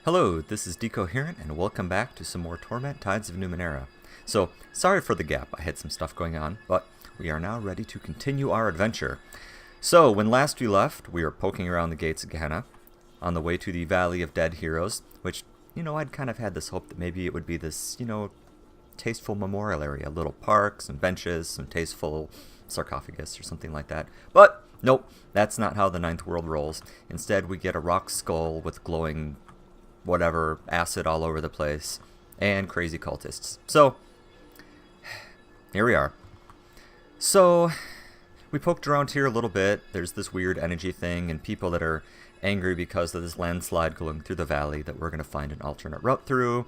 Hello, this is Decoherent, and welcome back to some more Torment Tides of Numenera. So, sorry for the gap, I had some stuff going on, but we are now ready to continue our adventure. So, when last we left, we were poking around the gates of Gehenna, on the way to the Valley of Dead Heroes, which, I'd kind of had this hope that maybe it would be this, tasteful memorial area, little parks and benches, some tasteful sarcophagus or something like that. But, nope, that's not how the Ninth World rolls. Instead, we get a rock skull with glowing whatever, acid all over the place, and crazy cultists. So, here we are. So, we poked around here a little bit. There's this weird energy thing, and people that are angry because of this landslide going through the valley that we're going to find an alternate route through.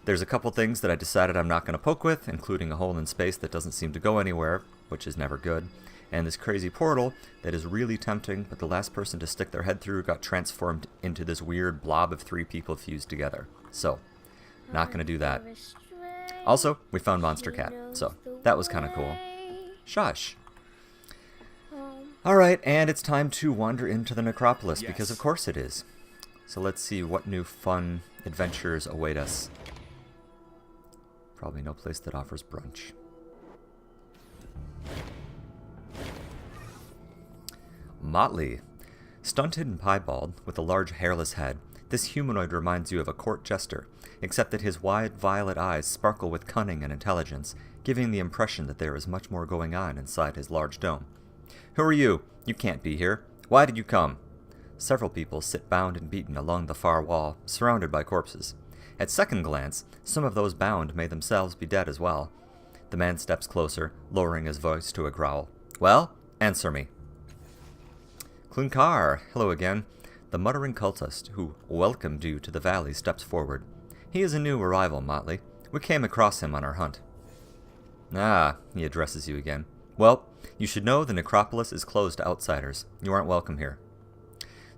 There's a couple things that I decided I'm not going to poke with, including a hole in space that doesn't seem to go anywhere, which is never good. And this crazy portal that is really tempting, but the last person to stick their head through got transformed into this weird blob of 3 people fused together. So, not going to do that. Also, we found Monster Cat, so that was kind of cool. Shush. Alright, and it's time to wander into the necropolis, because of course it is. So let's see what new fun adventures await us. Probably no place that offers brunch. Motley. Stunted and piebald, with a large hairless head, this humanoid reminds you of a court jester, except that his wide violet eyes sparkle with cunning and intelligence, giving the impression that there is much more going on inside his large dome. Who are you? You can't be here. Why did you come? Several people sit bound and beaten along the far wall, surrounded by corpses. At second glance, some of those bound may themselves be dead as well. The man steps closer, lowering his voice to a growl. Well, answer me. Klunkar, hello again. The muttering cultist who welcomed you to the valley steps forward. He is a new arrival, Motley. We came across him on our hunt. Ah, he addresses you again. Well, you should know the necropolis is closed to outsiders. You aren't welcome here.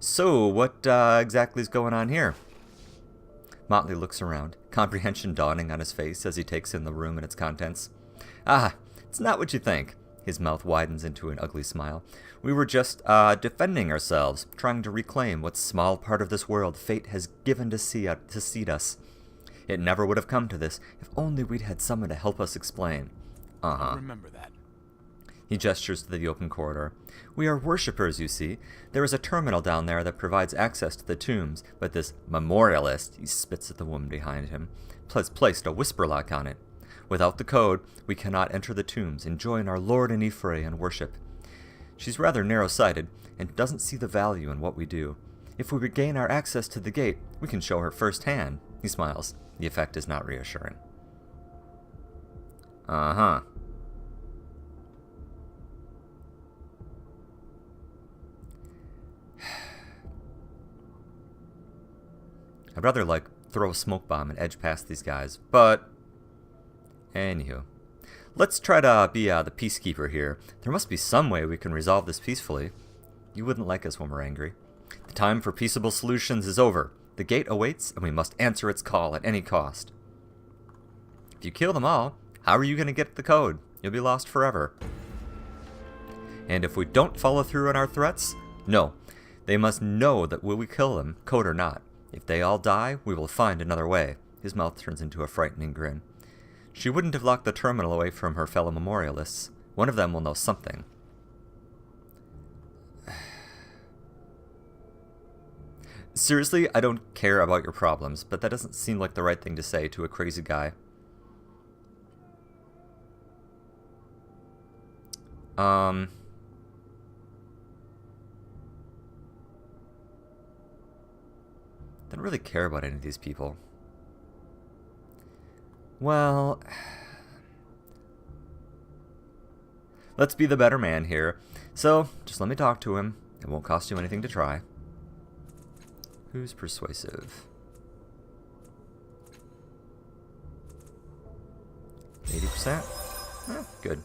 So, what exactly is going on here? Motley looks around, comprehension dawning on his face as he takes in the room and its contents. Ah, it's not what you think. His mouth widens into an ugly smile. We were just, defending ourselves, trying to reclaim what small part of this world fate has given to seed us. It never would have come to this if only we'd had someone to help us explain. I'll remember that. He gestures to the open corridor. We are worshippers, you see. There is a terminal down there that provides access to the tombs, but this memorialist, he spits at the woman behind him, has placed a whisper lock on it. Without the code, we cannot enter the tombs and join our Lord in Ephraim and worship. She's rather narrow-sighted and doesn't see the value in what we do. If we regain our access to the gate, we can show her firsthand. He smiles. The effect is not reassuring. Uh-huh. I'd rather, throw a smoke bomb and edge past these guys, but anywho. Let's try to be the peacekeeper here. There must be some way we can resolve this peacefully. You wouldn't like us when we're angry. The time for peaceable solutions is over. The gate awaits, and we must answer its call at any cost. If you kill them all, how are you going to get the code? You'll be lost forever. And if we don't follow through on our threats, no. They must know that will we kill them, code or not. If they all die, we will find another way. His mouth turns into a frightening grin. She wouldn't have locked the terminal away from her fellow memorialists. One of them will know something. Seriously, I don't care about your problems, but that doesn't seem like the right thing to say to a crazy guy. Don't really care about any of these people. Well, let's be the better man here. So, just let me talk to him. It won't cost you anything to try. Who's persuasive? 80%? Good.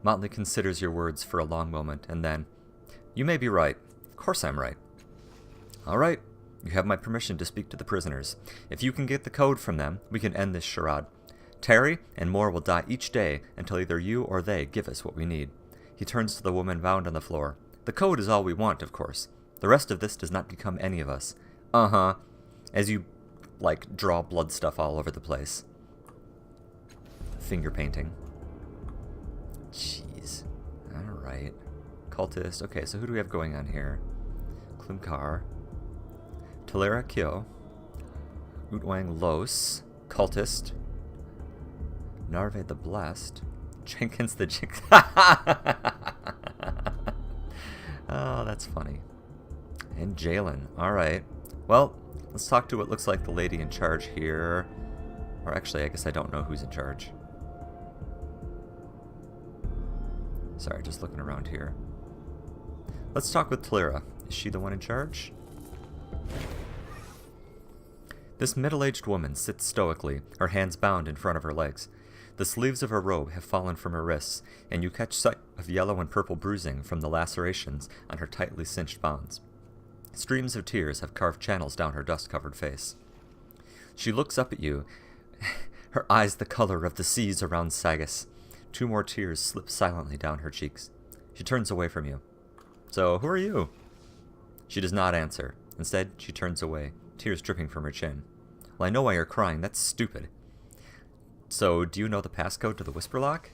Motley considers your words for a long moment, and then, you may be right. Of course I'm right. All right. You have my permission to speak to the prisoners. If you can get the code from them, we can end this charade. Terry and more will die each day until either you or they give us what we need. He turns to the woman bound on the floor. The code is all we want, of course. The rest of this does not become any of us. Uh-huh. As you, like, draw blood stuff all over the place. Finger painting. Jeez. Alright. Cultist. Okay, so who do we have going on here? Klimkar. Talera Kyo. Utwang Los. Cultist. Narve the Blessed. Jenkins the Jinx. Oh, that's funny. And Jalen. Alright. Well, let's talk to what looks like the lady in charge here. Or actually, I guess I don't know who's in charge. Sorry, just looking around here. Let's talk with Talera. Is she the one in charge? This middle-aged woman sits stoically, her hands bound in front of her legs. The sleeves of her robe have fallen from her wrists, and you catch sight of yellow and purple bruising from the lacerations on her tightly cinched bonds. Streams of tears have carved channels down her dust-covered face. She looks up at you, her eyes the color of the seas around Sagas. 2 more tears slip silently down her cheeks. She turns away from you. So, who are you? She does not answer. Instead, she turns away, tears dripping from her chin. Well, I know why you're crying. That's stupid. So, do you know the passcode to the Whisper Lock?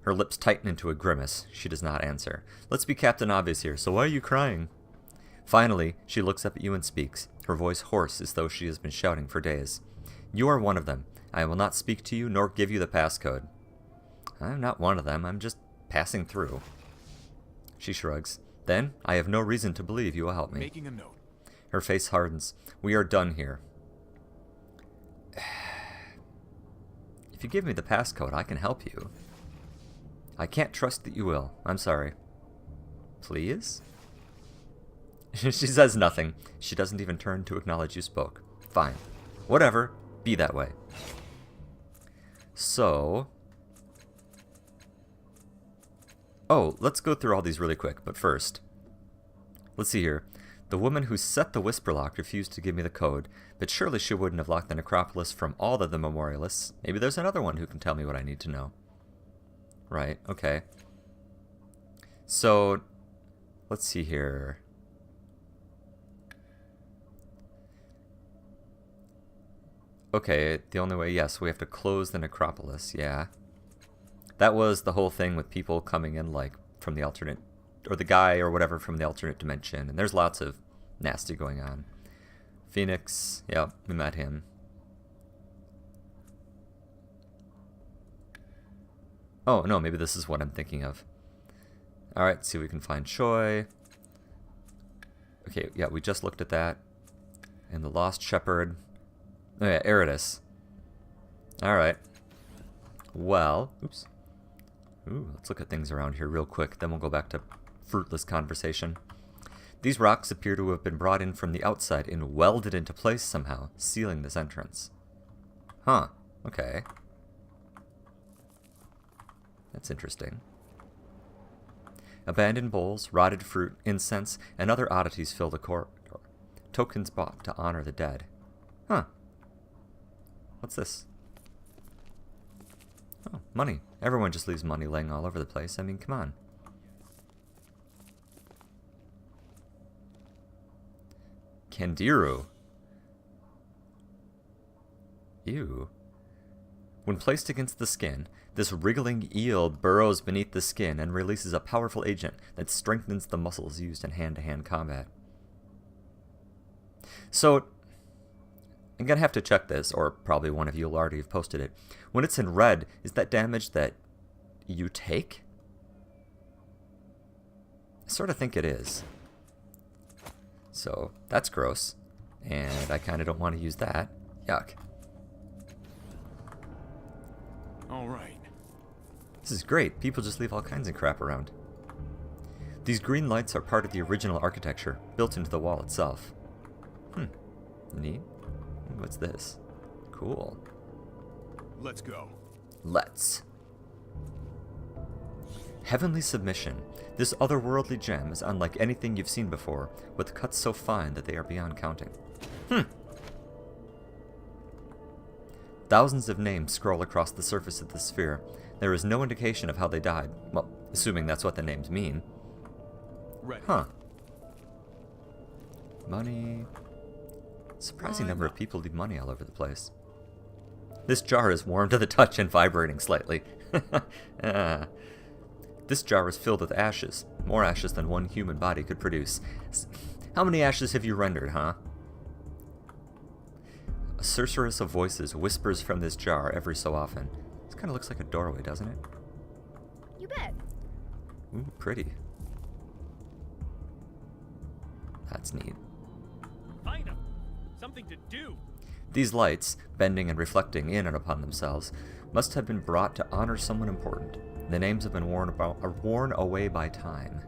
Her lips tighten into a grimace. She does not answer. Let's be Captain Obvious here, so why are you crying? Finally, she looks up at you and speaks, her voice hoarse as though she has been shouting for days. You are one of them. I will not speak to you nor give you the passcode. I'm not one of them. I'm just passing through. She shrugs. Then, I have no reason to believe you will help me. Making a note. Her face hardens. We are done here. If you give me the passcode, I can help you. I can't trust that you will. I'm sorry. Please? She says nothing. She doesn't even turn to acknowledge you spoke. Fine. Whatever. Be that way. So... Oh, let's go through all these really quick, but first... Let's see here. The woman who set the Whisper Lock refused to give me the code, but surely she wouldn't have locked the necropolis from all of the memorialists. Maybe there's another one who can tell me what I need to know. Right, okay. So, let's see here. Okay, the only way, yes, we have to close the necropolis, yeah. That was the whole thing with people coming in, like, from the alternate, or the guy or whatever from the alternate dimension, and there's lots of nasty going on. Phoenix, yep, we met him. Oh, no, maybe this is what I'm thinking of. Alright, see if we can find Choi. Okay, yeah, we just looked at that. And the Lost Shepherd. Oh yeah, Eridus. Alright. Well, oops. Ooh, let's look at things around here real quick, then we'll go back to fruitless conversation. These rocks appear to have been brought in from the outside and welded into place somehow, sealing this entrance. Huh, okay. That's interesting. Abandoned bowls, rotted fruit, incense, and other oddities fill the corridor. Tokens bought to honor the dead. Huh. What's this? Oh, money. Everyone just leaves money laying all over the place. I mean, come on. Kandiru. Ew. When placed against the skin, this wriggling eel burrows beneath the skin and releases a powerful agent that strengthens the muscles used in hand-to-hand combat. So, I'm going to have to check this, or probably one of you will already have posted it. When it's in red, is that damage that you take? I sort of think it is. So, that's gross. And I kind of don't want to use that. Yuck. Alright. This is great. People just leave all kinds of crap around. These green lights are part of the original architecture, built into the wall itself. Neat. What's this? Cool. Let's go. Let's. Heavenly Submission. This otherworldly gem is unlike anything you've seen before, with cuts so fine that they are beyond counting. Thousands of names scroll across the surface of the sphere. There is no indication of how they died. Well, assuming that's what the names mean. Ready. Huh. Money. Surprising number of people leave money all over the place. This jar is warm to the touch and vibrating slightly. This jar is filled with ashes. More ashes than one human body could produce. How many ashes have you rendered, huh? A sorceress of voices whispers from this jar every so often. This kind of looks like a doorway, doesn't it? You bet. Ooh, pretty. That's neat. Find 'em. Something to do. These lights, bending and reflecting in and upon themselves, must have been brought to honor someone important. The names have been worn away by time.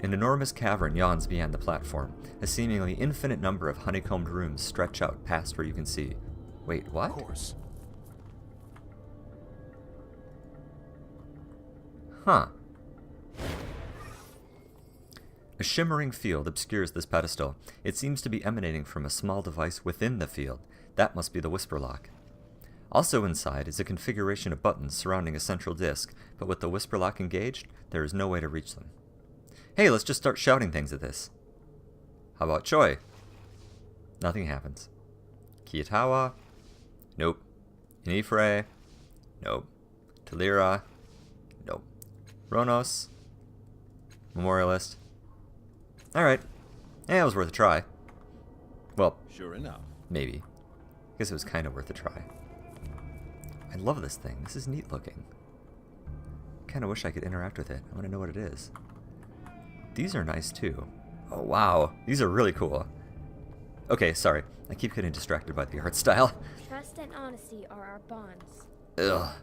An enormous cavern yawns beyond the platform. A seemingly infinite number of honeycombed rooms stretch out past where you can see. Wait, what? Of course. Huh. A shimmering field obscures this pedestal. It seems to be emanating from a small device within the field. That must be the Whisper Lock. Also inside is a configuration of buttons surrounding a central disk, but with the Whisper Lock engaged, there is no way to reach them. Hey, let's just start shouting things at this. How about Choi? Nothing happens. Kiyatawa? Nope. Inifre? Nope. Talira? Nope. Ronos? Memorialist? Alright. Yeah, it was worth a try. Well, Sure enough. maybe. I guess it was kind of worth a try. I love this thing. This is neat looking. Kind of wish I could interact with it. I want to know what it is. These are nice too. Oh wow, these are really cool. Okay, sorry. I keep getting distracted by the art style. Trust and honesty are our bonds. Ugh.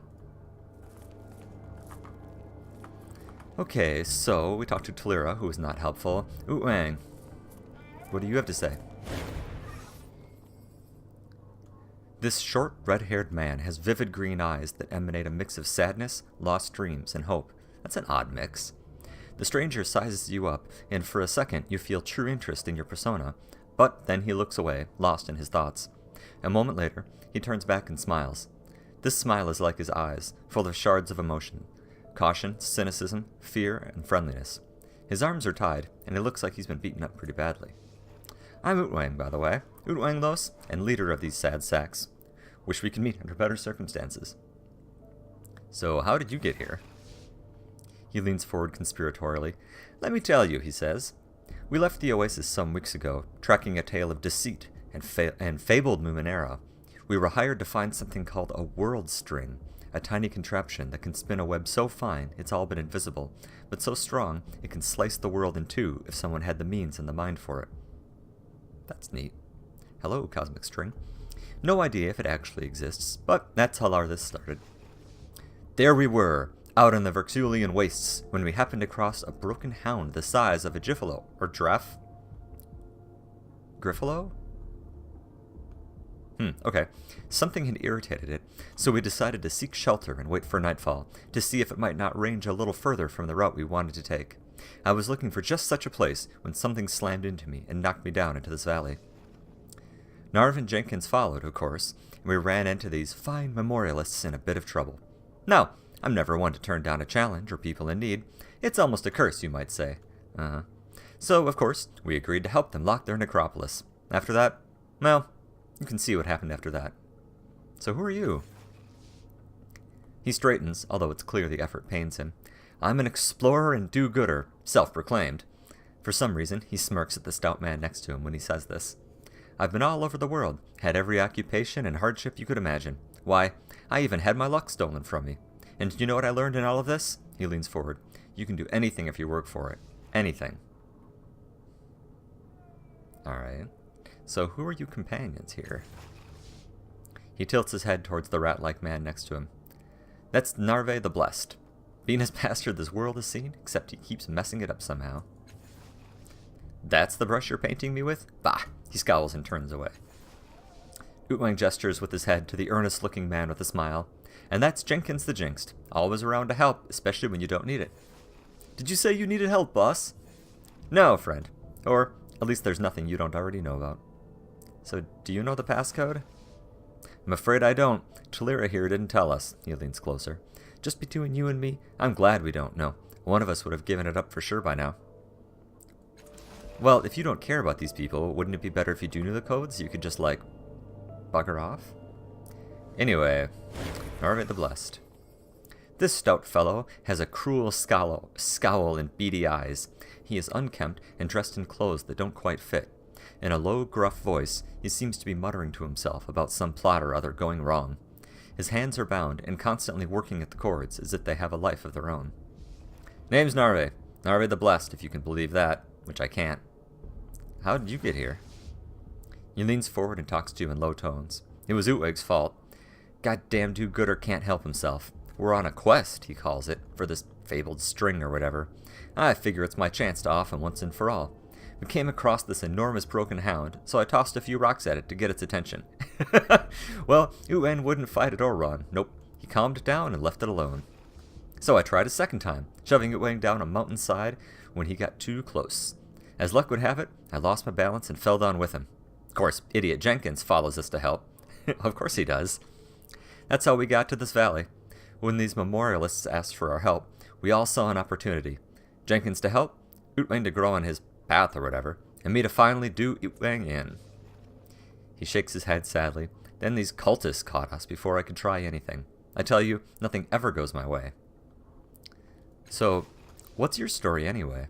Okay, so we talked to Talira, who was not helpful. Wang, what do you have to say? This short, red-haired man has vivid green eyes that emanate a mix of sadness, lost dreams, and hope. That's an odd mix. The stranger sizes you up, and for a second you feel true interest in your persona, but then he looks away, lost in his thoughts. A moment later, he turns back and smiles. This smile is like his eyes, full of shards of emotion. Caution, cynicism, fear, and friendliness. His arms are tied, and it looks like he's been beaten up pretty badly. I'm Utwang, by the way. Utwang Los, and leader of these sad sacks. Wish we could meet under better circumstances. So, how did you get here? He leans forward conspiratorially. Let me tell you, he says. We left the Oasis some weeks ago, tracking a tale of deceit and fabled Numenera. We were hired to find something called a world string, a tiny contraption that can spin a web so fine it's all but invisible, but so strong it can slice the world in two if someone had the means and the mind for it. That's neat. Hello, Cosmic String. No idea if it actually exists, but that's how all this started. There we were, out in the Verxulian wastes, when we happened across a broken hound the size of a Griffalo, or giraffe? Griffalo? Okay. Something had irritated it, so we decided to seek shelter and wait for nightfall, to see if it might not range a little further from the route we wanted to take. I was looking for just such a place when something slammed into me and knocked me down into this valley. Narv and Jenkins followed, of course, and we ran into these fine memorialists in a bit of trouble. Now, I'm never one to turn down a challenge or people in need. It's almost a curse, you might say. So, of course, we agreed to help them lock their necropolis. After that, well, you can see what happened after that. So who are you? He straightens, although it's clear the effort pains him. I'm an explorer and do-gooder, self-proclaimed. For some reason, he smirks at the stout man next to him when he says this. I've been all over the world, had every occupation and hardship you could imagine. Why, I even had my luck stolen from me. And you know what I learned in all of this? He leans forward. You can do anything if you work for it. Anything. Alright. So who are you companions here? He tilts his head towards the rat-like man next to him. That's Narve the Blessed. Venus bastard this world has seen, except he keeps messing it up somehow. That's the brush you're painting me with? Bah! He scowls and turns away. Utwang gestures with his head to the earnest-looking man with a smile. And that's Jenkins the Jinxed, always around to help, especially when you don't need it. Did you say you needed help, boss? No, friend. Or, at least there's nothing you don't already know about. So, do you know the passcode? I'm afraid I don't. Talira here didn't tell us. He leans closer. Just between you and me, I'm glad we don't know. One of us would have given it up for sure by now. Well, if you don't care about these people, wouldn't it be better if you do know the codes? You could just, like, bugger off? Anyway, Narve the Blessed. This stout fellow has a cruel scowl and beady eyes. He is unkempt and dressed in clothes that don't quite fit. In a low, gruff voice, he seems to be muttering to himself about some plot or other going wrong. His hands are bound and constantly working at the cords as if they have a life of their own. Name's Narve. Narve the Blessed, if you can believe that, which I can't. How did you get here? He leans forward and talks to you in low tones. It was Utweg's fault. Goddamn do-gooder can't help himself. We're on a quest, he calls it, for this fabled string or whatever. I figure it's my chance to off him once and for all. We came across this enormous broken hound, so I tossed a few rocks at it to get its attention. Well, Uen wouldn't fight it or run. Nope. He calmed it down and left it alone. So I tried a second time, shoving Uen down a mountainside when he got too close. As luck would have it, I lost my balance and fell down with him. Of course, idiot Jenkins follows us to help. Of course he does. That's how we got to this valley. When these memorialists asked for our help, we all saw an opportunity. Jenkins to help, Utwang to grow on his path or whatever, and me to finally do Utwang in. He shakes his head sadly. Then these cultists caught us before I could try anything. I tell you, nothing ever goes my way. So, what's your story anyway?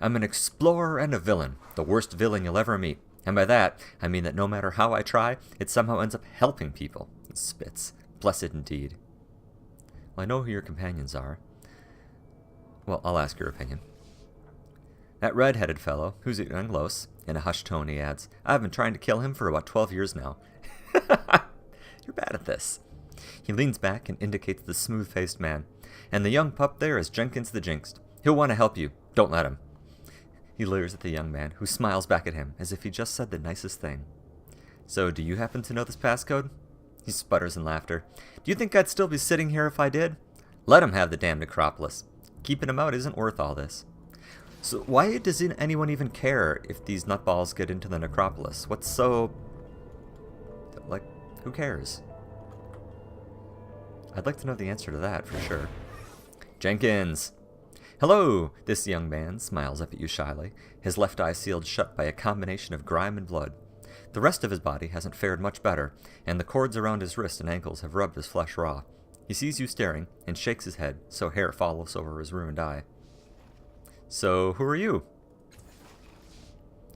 I'm an explorer and a villain, the worst villain you'll ever meet. And by that, I mean that no matter how I try, it somehow ends up helping people. He spits. Blessed indeed. Well, I know who your companions are. Well, I'll ask your opinion. That red-headed fellow, who's Anglos, in a hushed tone he adds, I've been trying to kill him for about 12 years now. You're bad at this. He leans back and indicates the smooth-faced man. And the young pup there is Jenkins the Jinxed. He'll want to help you. Don't let him. He leers at the young man, who smiles back at him as if he just said the nicest thing. So, do you happen to know this passcode? He sputters in laughter. Do you think I'd still be sitting here if I did? Let him have the damn necropolis. Keeping him out isn't worth all this. So why does anyone even care if these nutballs get into the necropolis? What's so... like, who cares? I'd like to know the answer to that, for sure. Jenkins! Hello! This young man smiles up at you shyly, his left eye sealed shut by a combination of grime and blood. The rest of his body hasn't fared much better, and the cords around his wrists and ankles have rubbed his flesh raw. He sees you staring, and shakes his head, so hair follows over his ruined eye. So, who are you?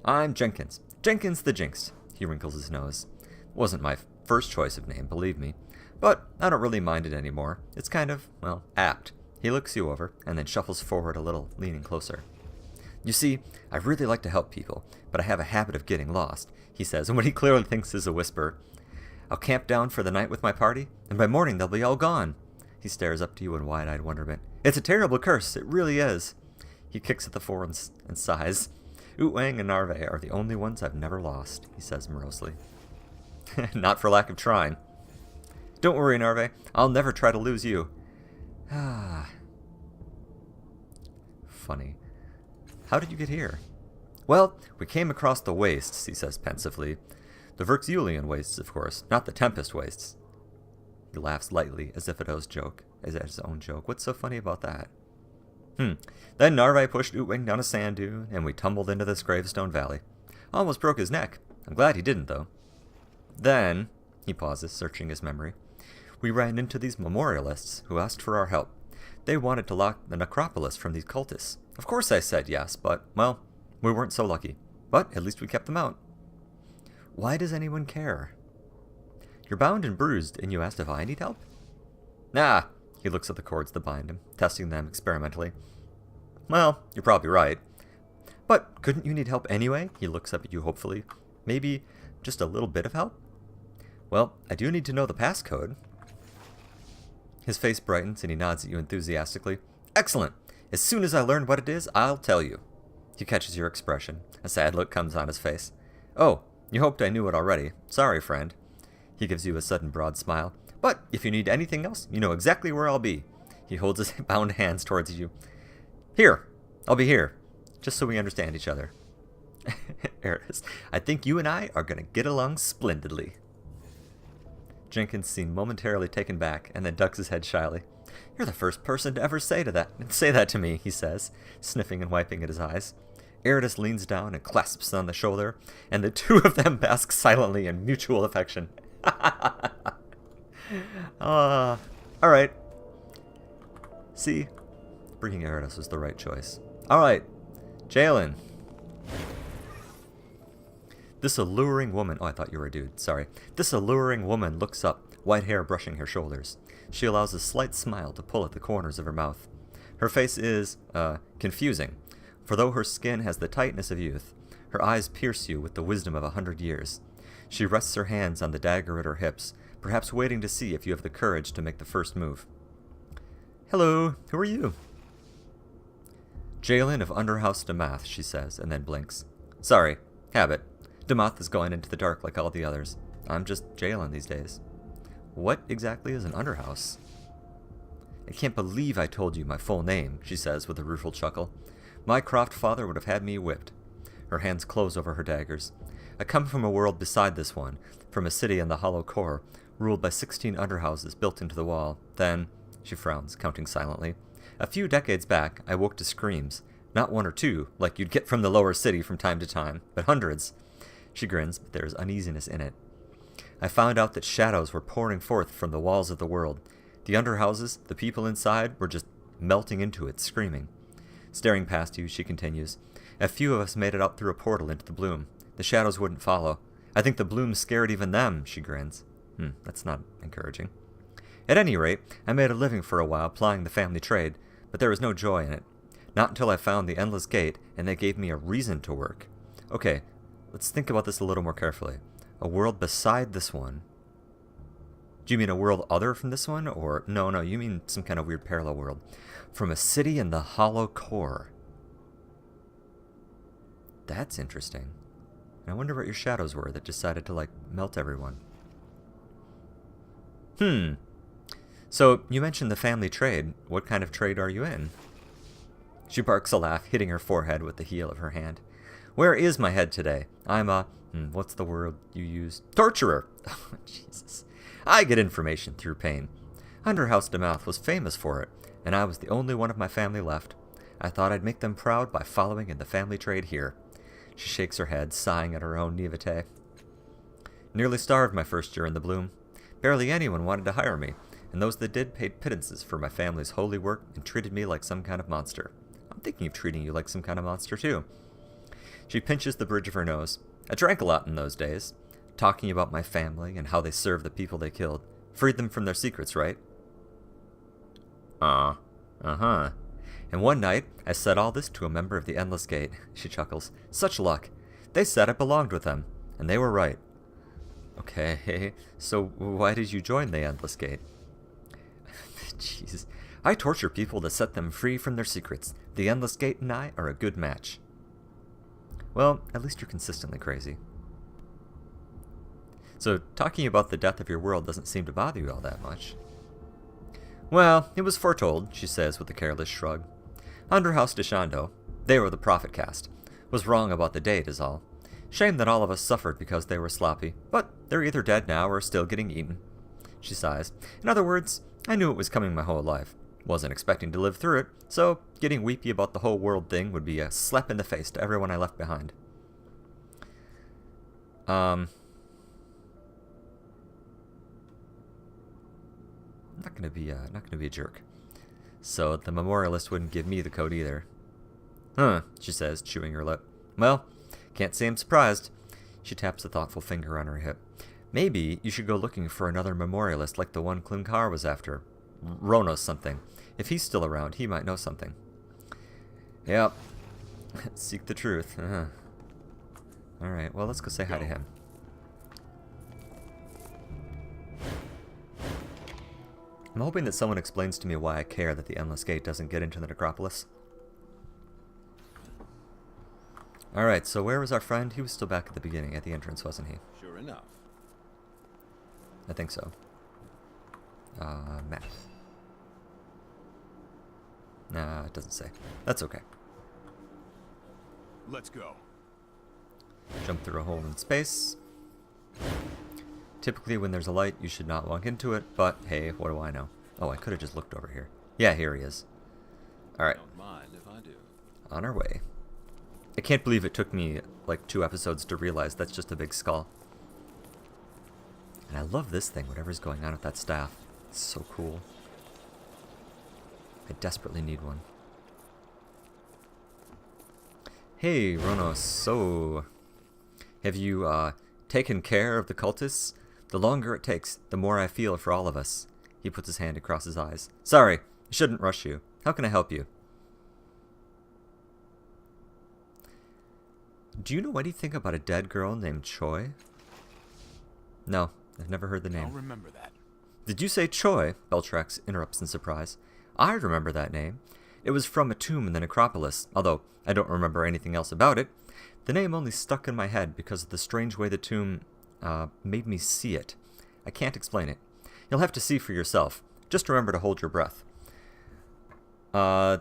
I'm Jenkins. Jenkins the Jinxed. He wrinkles his nose. Wasn't my first choice of name, believe me. But I don't really mind it anymore. It's kind of, well, apt. He looks you over, and then shuffles forward a little, leaning closer. You see, I really like to help people, but I have a habit of getting lost, he says, and what he clearly thinks is a whisper. I'll camp down for the night with my party, and by morning they'll be all gone. He stares up to you in wide-eyed wonderment. It's a terrible curse, it really is. He kicks at the floor and sighs. Utwang and Narve are the only ones I've never lost, he says morosely. Not for lack of trying. Don't worry, Narve. I'll never try to lose you. Ah. Funny. How did you get here? Well, we came across the wastes, he says pensively. The Verxulian wastes, of course, not the Tempest wastes. He laughs lightly, as if at his own joke. What's so funny about that? Then Narve pushed Utwing down a sand dune, and we tumbled into this gravestone valley. Almost broke his neck. I'm glad he didn't, though. Then, he pauses, searching his memory, we ran into these memorialists who asked for our help. They wanted to lock the necropolis from these cultists. Of course I said yes, but, well, we weren't so lucky. But at least we kept them out. Why does anyone care? You're bound and bruised, and you asked if I need help? Nah, he looks at the cords that bind him, testing them experimentally. Well, you're probably right. But couldn't you need help anyway? He looks up at you hopefully. Maybe just a little bit of help? Well, I do need to know the passcode. His face brightens and he nods at you enthusiastically. Excellent! As soon as I learn what it is, I'll tell you. He catches your expression. A sad look comes on his face. Oh, you hoped I knew it already. Sorry, friend. He gives you a sudden broad smile. But if you need anything else, you know exactly where I'll be. He holds his bound hands towards you. Here. I'll be here. Just so we understand each other. There it is. I think you and I are going to get along splendidly. Jenkins seemed momentarily taken back, and then ducks his head shyly. You're the first person to ever say that to me, he says, sniffing and wiping at his eyes. Eridus leans down and clasps on the shoulder, and the two of them bask silently in mutual affection. Alright. See? Bringing Eridus was the right choice. Alright. Jalen. This alluring woman... Oh, I thought you were a dude. Sorry. This alluring woman looks up, white hair brushing her shoulders. She allows a slight smile to pull at the corners of her mouth. Her face is, confusing. For though her skin has the tightness of youth, her eyes pierce you with the wisdom of 100 years. She rests her hands on the dagger at her hips, perhaps waiting to see if you have the courage to make the first move. Hello, who are you? Jalen of Underhouse Damath, she says, and then blinks. Sorry, habit. Damath is going into the dark like all the others. I'm just Jalen these days. What exactly is an Underhouse? I can't believe I told you my full name, she says with a rueful chuckle. My croft father would have had me whipped. Her hands close over her daggers. I come from a world beside this one, from a city in the hollow core, ruled by 16 underhouses built into the wall. Then, she frowns, counting silently, a few decades back, I woke to screams. Not one or two, like you'd get from the lower city from time to time, but hundreds. She grins, but there is uneasiness in it. I found out that shadows were pouring forth from the walls of the world. The underhouses, the people inside, were just melting into it, screaming. Staring past you, she continues. A few of us made it out through a portal into the bloom. The shadows wouldn't follow. I think the bloom scared even them, she grins. That's not encouraging. At any rate, I made a living for a while plying the family trade, but there was no joy in it. Not until I found the Endless Gate, and they gave me a reason to work. Okay, let's think about this a little more carefully. A world beside this one. Do you mean a world other from this one? Or, no, you mean some kind of weird parallel world. From a city in the hollow core. That's interesting. And I wonder what your shadows were that decided to, melt everyone. So, you mentioned the family trade. What kind of trade are you in? She barks a laugh, hitting her forehead with the heel of her hand. Where is my head today? I'm a... what's the word you use? Torturer! Oh, Jesus. I get information through pain. Underhouse Damath was famous for it, and I was the only one of my family left. I thought I'd make them proud by following in the family trade here. She shakes her head, sighing at her own naivete. Nearly starved my first year in the bloom. Barely anyone wanted to hire me, and those that did paid pittances for my family's holy work and treated me like some kind of monster. I'm thinking of treating you like some kind of monster, too. She pinches the bridge of her nose. I drank a lot in those days, talking about my family and how they served the people they killed. Freed them from their secrets, right? Uh-huh. And one night, I said all this to a member of the Endless Gate. She chuckles. Such luck. They said I belonged with them, and they were right. Okay, so why did you join the Endless Gate? Jeez. I torture people to set them free from their secrets. The Endless Gate and I are a good match. Well, at least you're consistently crazy. So, talking about the death of your world doesn't seem to bother you all that much. Well, it was foretold, she says with a careless shrug. Underhouse Deshando, they were the prophet cast, was wrong about the date is all. Shame that all of us suffered because they were sloppy, but they're either dead now or still getting eaten. She sighs. In other words, I knew it was coming my whole life. Wasn't expecting to live through it, so getting weepy about the whole world thing would be a slap in the face to everyone I left behind. Not gonna be a jerk. So the memorialist wouldn't give me the code either. Huh, she says, chewing her lip. Well, can't say I'm surprised. She taps a thoughtful finger on her hip. Maybe you should go looking for another memorialist like the one Klinkar was after. Ronos something. If he's still around, he might know something. Yep. Seek the truth. Alright, well, let's go say hi to him. I'm hoping that someone explains to me why I care that the Endless Gate doesn't get into the necropolis. Alright, so where was our friend? He was still back at the beginning, at the entrance, wasn't he? Sure enough. I think so. Map. Nah, it doesn't say. That's okay. Let's go. Jump through a hole in space. Typically when there's a light, you should not walk into it, but hey, what do I know? Oh, I could have just looked over here. Yeah, here he is. Alright. Don't mind if I do. On our way. I can't believe it took me like 2 episodes to realize that's just a big skull. And I love this thing, whatever's going on with that staff. It's so cool. I desperately need one. Hey, Ronos, so have you taken care of the cultists? The longer it takes, the more I feel for all of us. He puts his hand across his eyes. Sorry, I shouldn't rush you. How can I help you? Do you know anything about a dead girl named Choi? No, I've never heard the name. I'll remember that. Did you say Choi? Beltrax interrupts in surprise. I remember that name. It was from a tomb in the necropolis, although I don't remember anything else about it. The name only stuck in my head because of the strange way the tomb made me see it. I can't explain it. You'll have to see for yourself. Just remember to hold your breath. I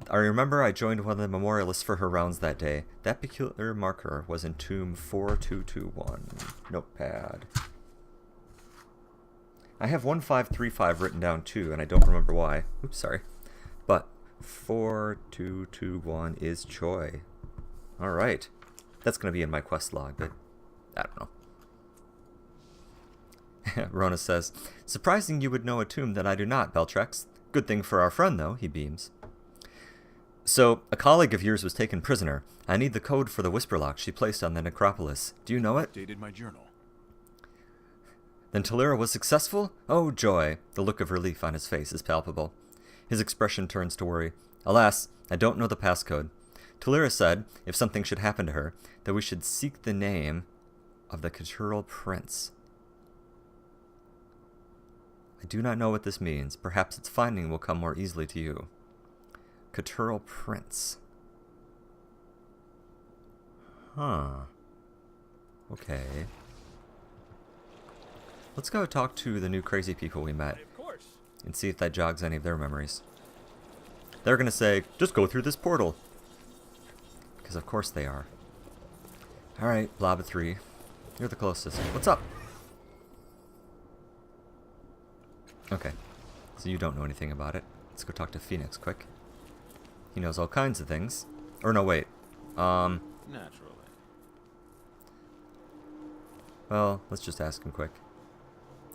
remember I joined one of the memorialists for her rounds that day. That peculiar marker was in tomb 4221. Notepad. I have 1535 written down too, and I don't remember why. Oops, sorry. But 4221 is Choi. Alright. That's going to be in my quest log, but I don't know. Rona says, surprising you would know a tomb that I do not, Beltrax. Good thing for our friend, though, he beams. So, a colleague of yours was taken prisoner. I need the code for the whisper lock she placed on the necropolis. Do you know it? Dated my journal. Then Talira was successful? Oh, joy. The look of relief on his face is palpable. His expression turns to worry. Alas, I don't know the passcode. Talira said, if something should happen to her, that we should seek the name of the Cultural Prince. I do not know what this means. Perhaps its finding will come more easily to you. Cultural Prince. Huh. Okay. Let's go talk to the new crazy people we met. Of course. And see if that jogs any of their memories. They're gonna say, just go through this portal. Because of course they are. Alright, Blob 3. You're the closest. What's up? Okay. So you don't know anything about it. Let's go talk to Phoenix quick. He knows all kinds of things. Or no, wait. Naturally. Well, let's just ask him quick.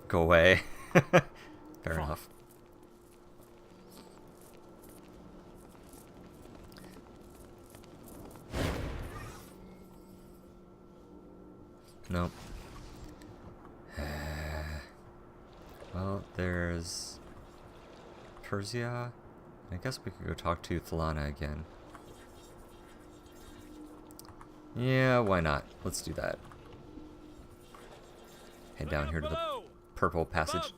Go away. Fair enough. Nope. Well, there's Persia. I guess we could go talk to Thalana again. Yeah, why not? Let's do that. Head down here to the purple passage. Above.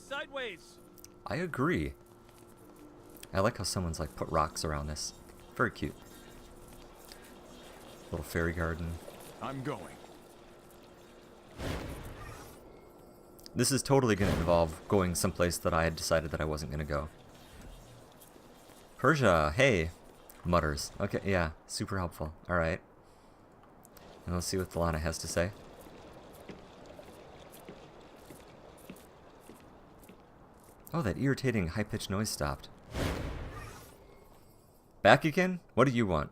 Sideways. I agree. I like how someone's like put rocks around this. Very cute. Little fairy garden. I'm going. This is totally going to involve going someplace that I had decided that I wasn't going to go. Persia, hey. Mutters. Okay, yeah, super helpful. Alright. And let's see what Thalana has to say. Oh, that irritating high-pitched noise stopped. Back again? What do you want?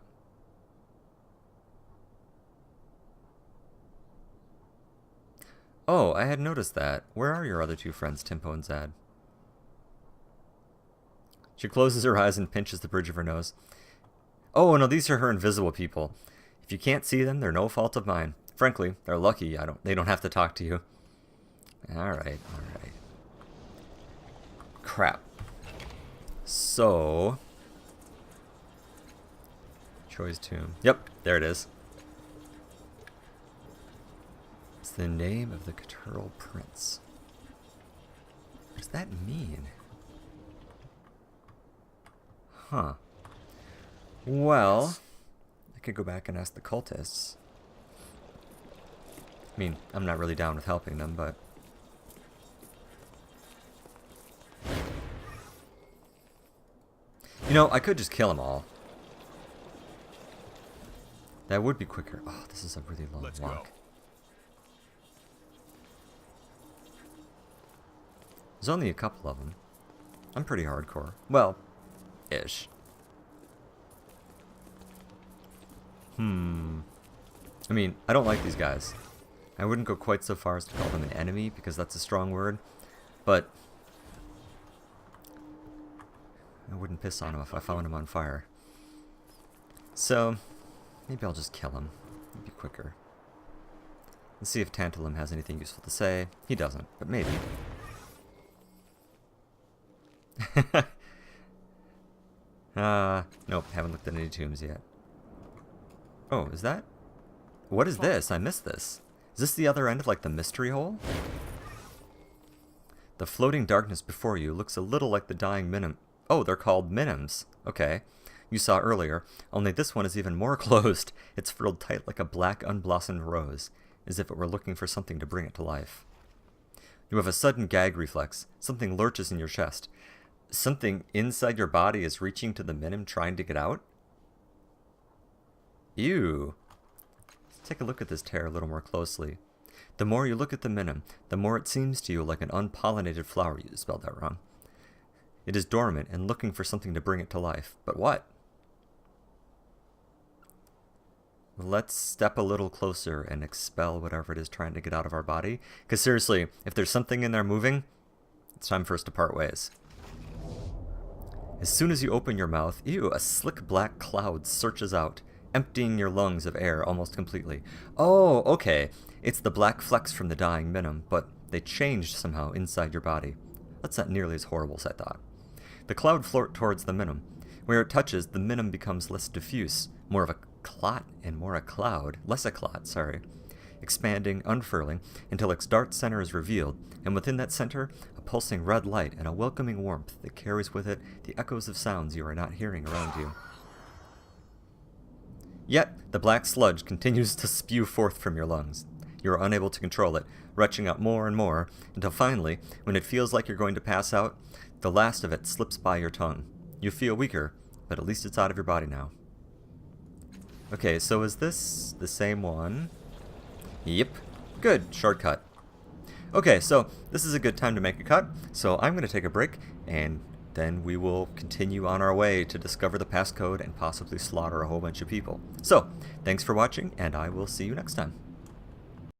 Oh, I had noticed that. Where are your other 2 friends, Timpo and Zad? She closes her eyes and pinches the bridge of her nose. Oh, no, these are her invisible people. If you can't see them, they're no fault of mine. Frankly, they're lucky they don't have to talk to you. Alright. Crap. So... Choi's tomb. Yep, there it is. It's the name of the Cultural Prince. What does that mean? Huh. Well, I could go back and ask the cultists. I mean, I'm not really down with helping them, but... You know, I could just kill them all. That would be quicker. Oh, this is a really long Let's walk. go. There's only a couple of them. I'm pretty hardcore. Well, ish. I mean, I don't like these guys. I wouldn't go quite so far as to call them an enemy, because that's a strong word. But I wouldn't piss on him if I found him on fire. So, maybe I'll just kill him. It'd be quicker. Let's see if Tantalum has anything useful to say. He doesn't, but maybe. Nope, haven't looked at any tombs yet. Oh, is that? What is this? I missed this. Is this the other end of, like, the mystery hole? The floating darkness before you looks a little like the dying minim. Oh, they're called minims. Okay. You saw earlier, only this one is even more closed. It's furled tight like a black, unblossomed rose, as if it were looking for something to bring it to life. You have a sudden gag reflex. Something lurches in your chest. Something inside your body is reaching to the minim, trying to get out? Ew. Let's take a look at this tear a little more closely. The more you look at the minim, the more it seems to you like an unpollinated flower. You spelled that wrong. It is dormant and looking for something to bring it to life. But what? Let's step a little closer and expel whatever it is trying to get out of our body. Because seriously, if there's something in there moving, it's time for us to part ways. As soon as you open your mouth, ew, a slick black cloud surges out, emptying your lungs of air almost completely. Oh, okay. It's the black flecks from the dying minim, but they changed somehow inside your body. That's not nearly as horrible as I thought. The cloud floats towards the minim. Where it touches, the minim becomes less diffuse, more of a clot and more a cloud, less a clot, sorry. Expanding, unfurling, until its dark center is revealed, and within that center, a pulsing red light and a welcoming warmth that carries with it the echoes of sounds you are not hearing around you. Yet, the black sludge continues to spew forth from your lungs. You are unable to control it, retching out more and more, until finally, when it feels like you're going to pass out, the last of it slips by your tongue. You feel weaker, but at least it's out of your body now. Okay, so is this the same one? Yep. Good, shortcut. Okay, so this is a good time to make a cut, so I'm going to take a break, and then we will continue on our way to discover the passcode and possibly slaughter a whole bunch of people. So, thanks for watching, and I will see you next time.